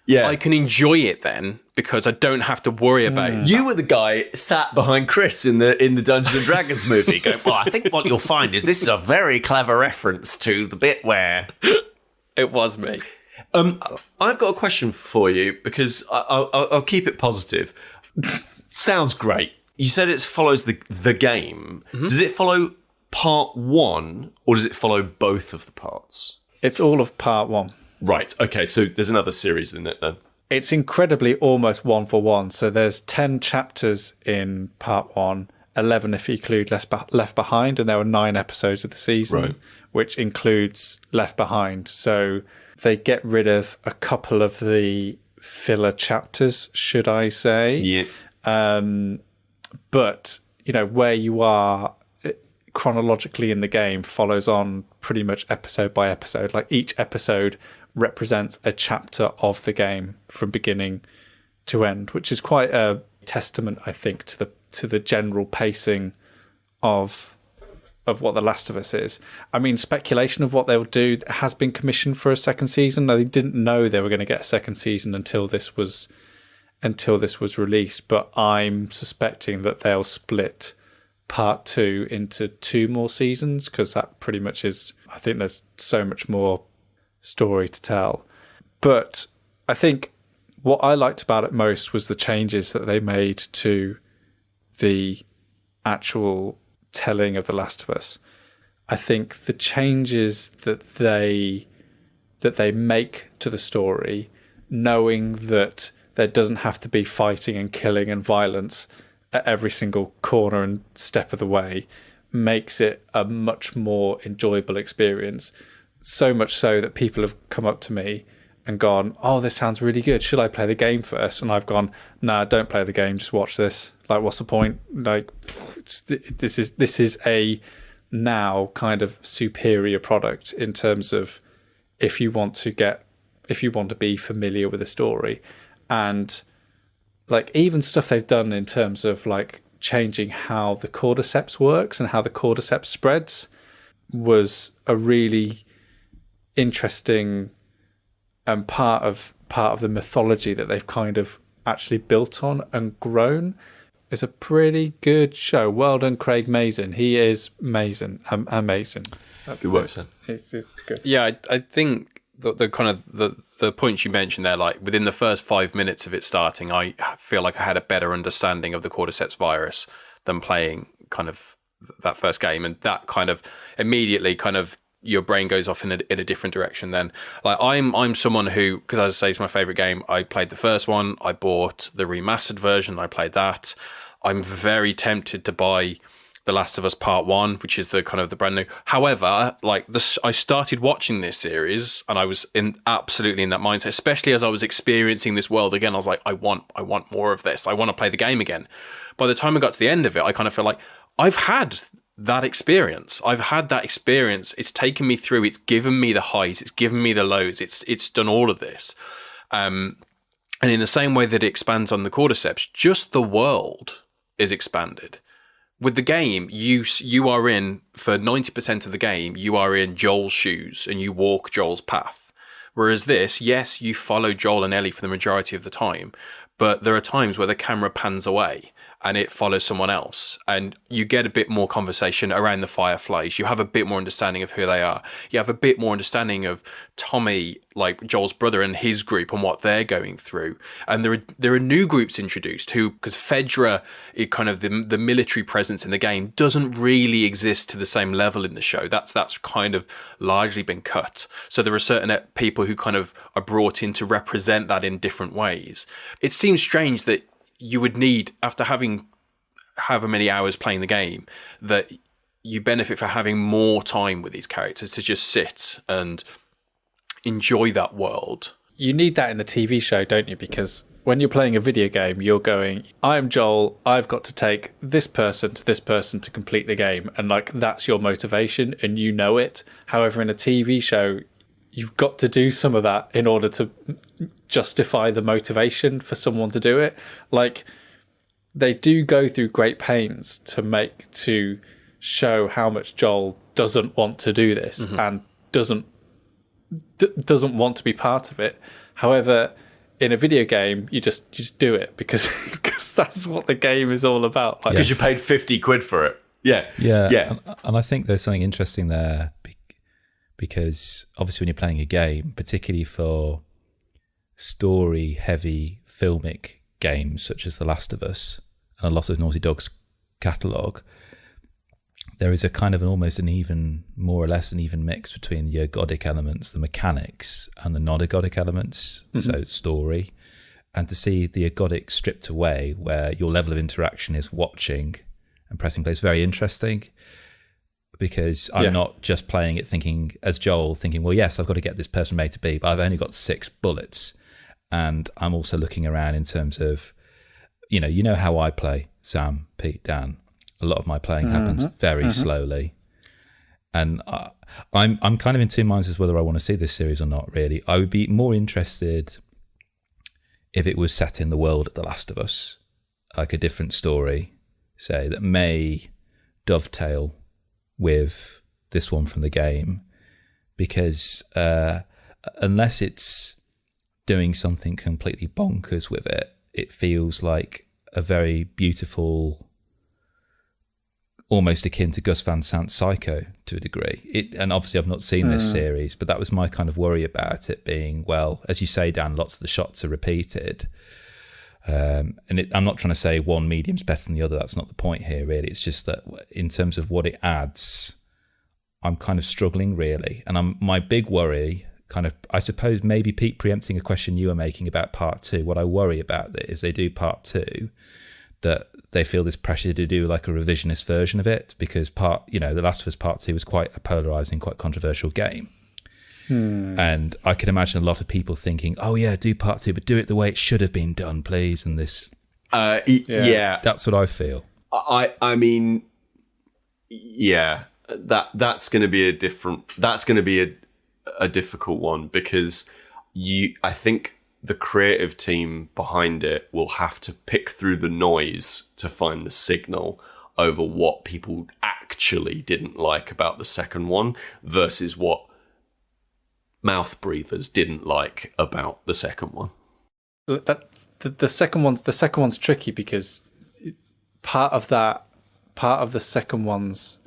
I can enjoy it then because I don't have to worry about it. You were the guy sat behind Kris in the Dungeons and Dragons movie going, well, I think what you'll find is this is a very clever reference to the bit where... It was me. I've got a question for you because I'll keep it positive. Sounds great. You said it follows the game. Mm-hmm. Does it follow part one or does it follow both of the parts? It's all of part one. Right. Okay. So there's another series in it then. It's incredibly almost one for one. So there's 10 chapters in part one, 11 if you include Left Behind, and there were 9 episodes of the season, which includes Left Behind. So they get rid of a couple of the filler chapters, should I say. Yeah. But, you know, where you are chronologically in the game follows on pretty much episode by episode. Like each episode represents a chapter of the game from beginning to end, which is quite a testament, I think, to the general pacing of what The Last of Us is. I mean, speculation of what they'll do has been commissioned for a second season. They didn't know they were going to get a second season until this was released, but I'm suspecting that they'll split part 2 into 2 more seasons because that pretty much is, I think there's so much more story to tell. But I think what I liked about it most was the changes that they made to the actual telling of The Last of Us. I think the changes that they make to the story, knowing that there doesn't have to be fighting and killing and violence at every single corner and step of the way, makes it a much more enjoyable experience. So much so that people have come up to me and gone, oh, this sounds really good. Should I play the game first? And I've gone, nah, don't play the game. Just watch this. Like, what's the point? Like, this is a now kind of superior product in terms of if you want to be familiar with the story. And like even stuff they've done in terms of like changing how the cordyceps works and how the cordyceps spreads was a really interesting part of the mythology that they've kind of actually built on and grown. It's a pretty good show. Well done, Craig Mazin. He is amazing. Good work, Sam. It's good. Yeah, I think the kind of the points you mentioned there, like within the first 5 minutes of it starting, I feel like I had a better understanding of the cordyceps virus than playing kind of that first game, and that kind of immediately kind of your brain goes off in a different direction. Then, like I'm someone who, because as I say, it's my favorite game. I played the first one. I bought the remastered version. I played that. I'm very tempted to buy The Last of Us Part 1, which is the kind of the brand new. However, like this, I started watching this series and I was absolutely in that mindset, especially as I was experiencing this world again. I was like, I want more of this. I want to play the game again. By the time I got to the end of it, I kind of feel like I've had that experience. It's taken me through. It's given me the highs. It's given me the lows. It's done all of this. And in the same way that it expands on the cordyceps, just the world is expanded. With the game, you are in, for 90% of the game, you are in Joel's shoes and you walk Joel's path. Whereas this, yes, you follow Joel and Ellie for the majority of the time, but there are times where the camera pans away and it follows someone else, and you get a bit more conversation around the Fireflies. You have a bit more understanding of who they are. You have a bit more understanding of Tommy, like Joel's brother, and his group and what they're going through. And there are new groups introduced who, because Fedra, kind of the military presence in the game, doesn't really exist to the same level in the show. That's kind of largely been cut. So there are certain people who kind of are brought in to represent that in different ways. It seems strange that you would need, after having however many hours playing the game, that you benefit for having more time with these characters to just sit and enjoy that world. You need that in the TV show, don't you? Because when you're playing a video game, you're going, I'm Joel, I've got to take this person to this person to complete the game. And like, that's your motivation and you know it. However, in a TV show, you've got to do some of that in order to justify the motivation for someone to do it. Like, they do go through great pains to show how much Joel doesn't want to do this and doesn't want to be part of it. However, in a video game, you just do it because that's what the game is all about. Because you paid 50 quid for it. Yeah. And I think there's something interesting there because obviously when you're playing a game, particularly for story-heavy filmic games such as The Last of Us and a lot of Naughty Dog's catalogue, there is a kind of more or less an even mix between the ergodic elements, the mechanics, and the non-ergodic elements, so story. And to see the ergodic stripped away, where your level of interaction is watching and pressing play, is very interesting, because I'm not just playing it thinking, as Joel, thinking, well, yes, I've got to get this person from A to B, but I've only got 6 bullets. And I'm also looking around in terms of, you know how I play, Sam, Pete, Dan. A lot of my playing happens very slowly. And I'm kind of in two minds as whether I want to see this series or not, really. I would be more interested if it was set in the world of The Last of Us, like a different story, say, that may dovetail with this one from the game. Because unless it's doing something completely bonkers with it, it feels like a very beautiful, almost akin to Gus Van Sant's Psycho to a degree. And obviously I've not seen this series, but that was my kind of worry about it being, well, as you say, Dan, lots of the shots are repeated. I'm not trying to say one medium's better than the other. That's not the point here, really. It's just that in terms of what it adds, I'm kind of struggling, really. And my big worry, kind of, I suppose maybe Pete preempting a question you were making about part 2, what I worry about is they do part 2, that they feel this pressure to do like a revisionist version of it, because The Last of Us Part 2 was quite a polarizing, quite controversial game. And I can imagine a lot of people thinking, oh yeah, do part 2, but do it the way it should have been done, please. And this, that's what I feel. I mean, yeah, that's going to be a difficult one, because I think the creative team behind it will have to pick through the noise to find the signal over what people actually didn't like about the second one versus what mouth breathers didn't like about the second one. The second one's tricky, because part of the second one's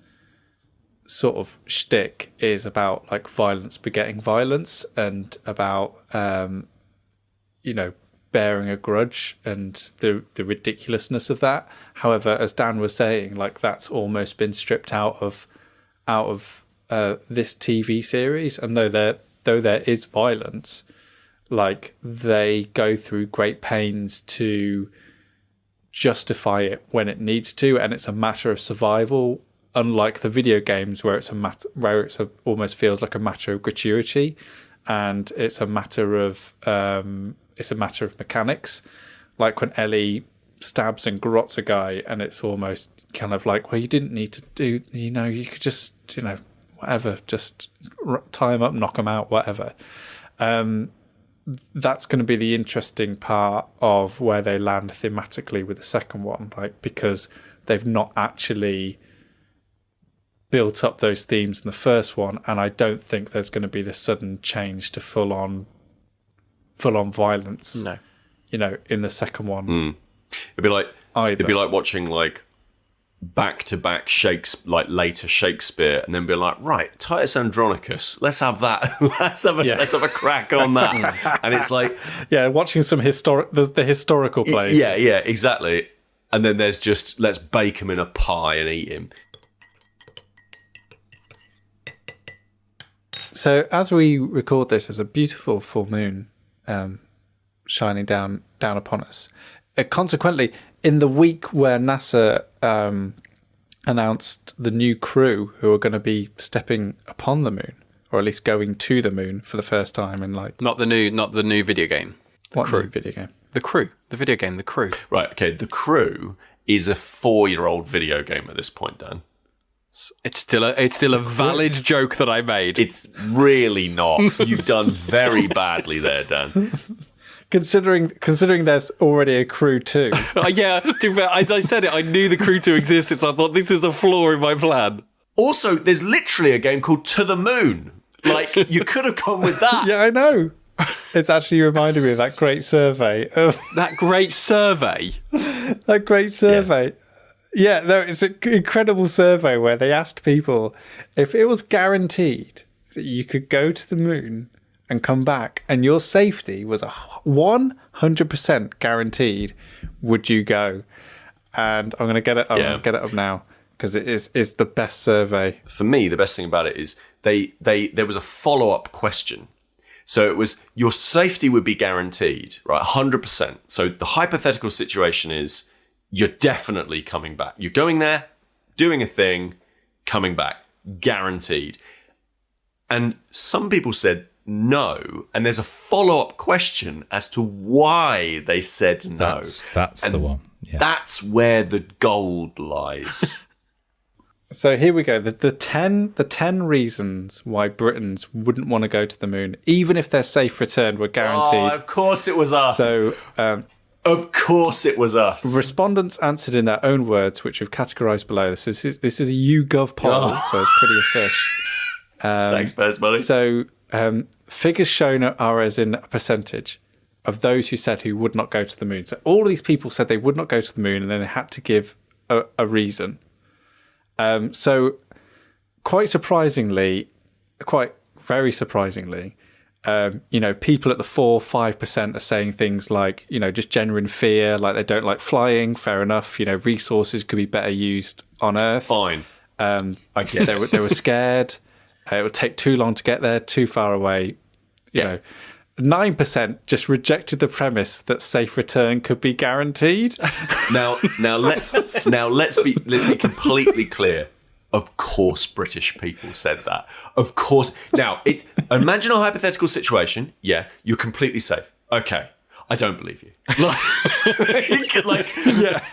sort of shtick is about like violence begetting violence, and about bearing a grudge and the ridiculousness of that. However, as Dan was saying, like, that's almost been stripped out of this TV series. And though there is violence, like, they go through great pains to justify it when it needs to, and it's a matter of survival. Unlike the video games, where almost feels like a matter of gratuity, and it's a matter of mechanics. Like when Ellie stabs and garrots a guy, and it's almost kind of like, well, you didn't need to do, you could just, whatever, just tie him up, knock him out, whatever. That's going to be the interesting part of where they land thematically with the second one, like, because they've not actually built up those themes in the first one, and I don't think there's going to be this sudden change to full on violence. No, in the second one. It'd be like watching like back-to-back later Shakespeare, and then be like, right, Titus Andronicus, let's have that. let's have a crack on that. And it's like, watching some the historical plays. Yeah, exactly. And then there's just, let's bake him in a pie and eat him. So as we record this, there's a beautiful full moon shining down upon us. Consequently, in the week where NASA announced the new crew who are going to be stepping upon the moon, or at least going to the moon for the first time in like not the new video game. What new video game? The Crew, the video game, The Crew. Right, okay, The Crew is a 4-year-old video game at this point, Dan. It's still a valid joke that I made. It's really not. You've done very badly there, Dan. Considering there's already a Crew 2. Yeah, as I said it, I knew The Crew 2 existed, so I thought this is a flaw in my plan. Also, there's literally a game called To the Moon. Like, you could have gone with that. Yeah, I know. It's actually reminded me of that great survey. That great survey? That great survey. Yeah, no, it's an incredible survey where they asked people if it was guaranteed that you could go to the moon and come back and your safety was 100% guaranteed, would you go? And I'm going to get it up now because it's the best survey. For me, the best thing about it is there was a follow-up question. So it was, your safety would be guaranteed, right? 100%. So the hypothetical situation is, you're definitely coming back. You're going there, doing a thing, coming back. Guaranteed. And some people said no. And there's a follow-up question as to why they said no. That's the one. Yeah. That's where the gold lies. So here we go. The 10 reasons why Britons wouldn't want to go to the moon, even if their safe return were guaranteed. Oh, of course it was us. So... of course it was us. Respondents answered in their own words, which we've categorised below. This is a YouGov poll, so it's pretty official. Thanks, Bez, buddy. So figures shown are as in a percentage of those who said who would not go to the moon. So all these people said they would not go to the moon, and then they had to give a reason. So very surprisingly, people at the 4-5% are saying things like, just genuine fear, like they don't like flying. Fair enough. Resources could be better used on Earth. Fine. I get it. They were scared. It would take too long to get there, too far away. You know, 9% just rejected the premise that safe return could be guaranteed. Now let's be completely clear. Of course, British people said that. Of course. Now, imagine a hypothetical situation. Yeah, you're completely safe. Okay, I don't believe you.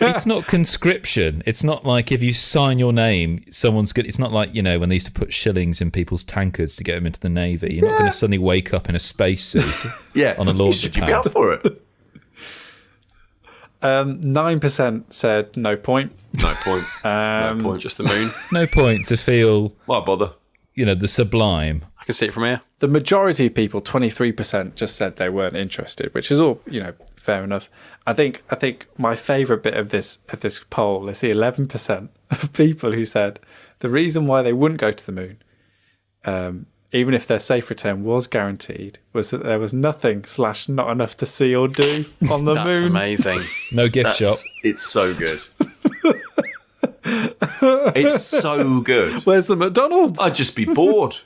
It's not conscription. It's not like if you sign your name, someone's good. It's not like, when they used to put shillings in people's tankards to get them into the Navy. You're not going to suddenly wake up in a spacesuit on a launch pad. You'd be up for it. 9% said no point. No point. No point. Just the moon. No point to feel... Why bother? The sublime. I can see it from here. The majority of people, 23%, just said they weren't interested, which is all, fair enough. I think my favourite bit of this poll is the 11% of people who said the reason why they wouldn't go to the moon, even if their safe return was guaranteed, was that there was nothing / not enough to see or do on the moon. That's amazing. No gift shop. It's so good. It's so good. Where's the McDonald's? I'd just be bored.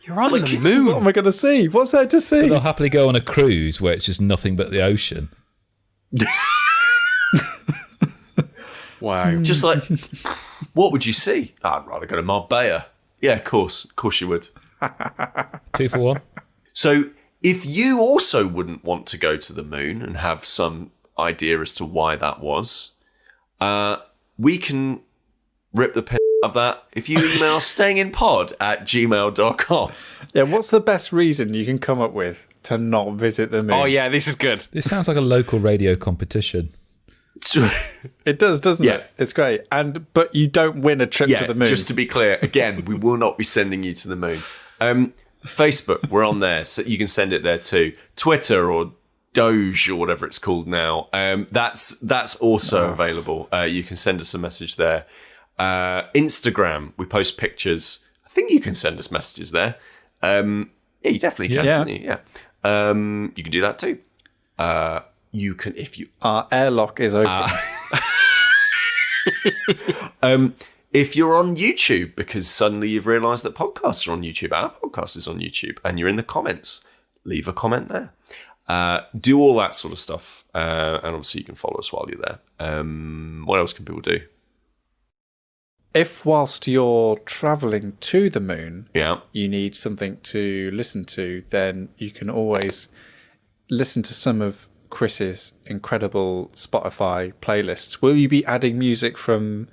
You're on the moon. What am I going to see? What's there to see? But they'll happily go on a cruise where it's just nothing but the ocean. Wow. Just like, what would you see? I'd rather go to Marbella. Yeah, of course you would. 2 for 1. So if you also wouldn't want to go to the moon and have some idea as to why that was, we can rip the piss of that if you email stayinginpod@gmail.com. Yeah, what's the best reason you can come up with to not visit the moon? Oh, yeah, this is good. This sounds like a local radio competition. It does, doesn't it? It's great. But you don't win a trip to the moon. Just to be clear, again, we will not be sending you to the moon. Facebook, we're on there, so you can send it there too. Twitter or Doge or whatever it's called now. That's also available. You can send us a message there. Instagram, we post pictures. I think you can send us messages there. Yeah, you definitely can. Yeah. Can't you? Yeah. You can do that too. You can Our airlock is open. If you're on YouTube, because suddenly you've realised that podcasts are on YouTube, our podcast is on YouTube, and you're in the comments, leave a comment there. Do all that sort of stuff, and obviously you can follow us while you're there. What else can people do? If whilst you're travelling to the moon, you need something to listen to, then you can always listen to some of Kris's incredible Spotify playlists, will you be adding music from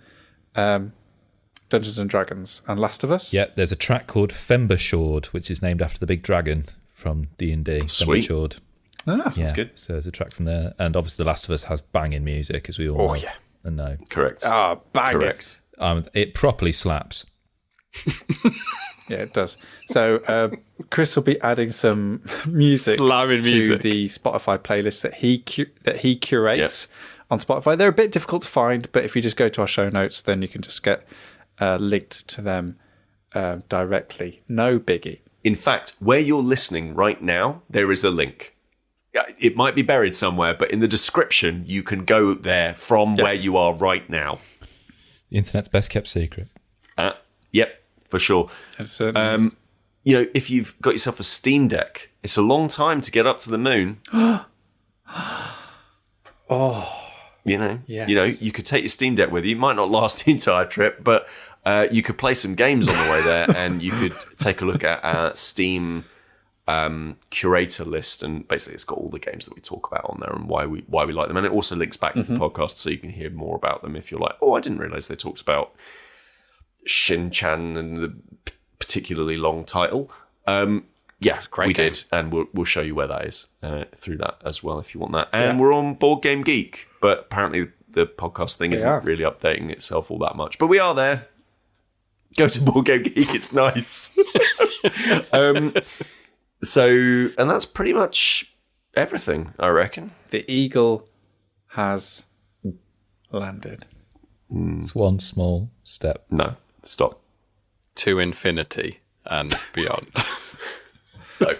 Dungeons and Dragons and Last of Us? Yeah, there's a track called Fembershord, which is named after the big dragon from D&D. Sweet. Fembershord. Sounds good. So there's a track from there. And obviously The Last of Us has banging music, as we all know. yeah. And know. Correct. Bang Correct. It properly slaps. Yeah, it does. So Kris will be adding some music Slamming to music. the Spotify playlist that he curates on Spotify. They're a bit difficult to find, but if you just go to our show notes, then you can just get linked to them directly. No biggie. In fact, where you're listening right now, there is a link. It might be buried somewhere, but in the description, you can go there from where you are right now. The internet's best kept secret. Yep, for sure. It certainly is. If you've got yourself a Steam Deck, it's a long time to get up to the moon. Yes. You could take your Steam Deck with you. It might not last the entire trip, but you could play some games on the way there, and you could take a look at our Steam curator list, and basically it's got all the games that we talk about on there and why we like them, and it also links back to the podcast, so you can hear more about them if you're like, I didn't realize they talked about Shin-Chan and the particularly long title. Great we game. did, and we'll show you where that is through that as well if you want that. And we're on Board Game Geek, but apparently the podcast thing isn't really updating itself all that much. But we are there. Go to Board Game Geek; it's nice. And that's pretty much everything, I reckon. The eagle has landed. It's one small step. No, stop. To infinity and beyond. No.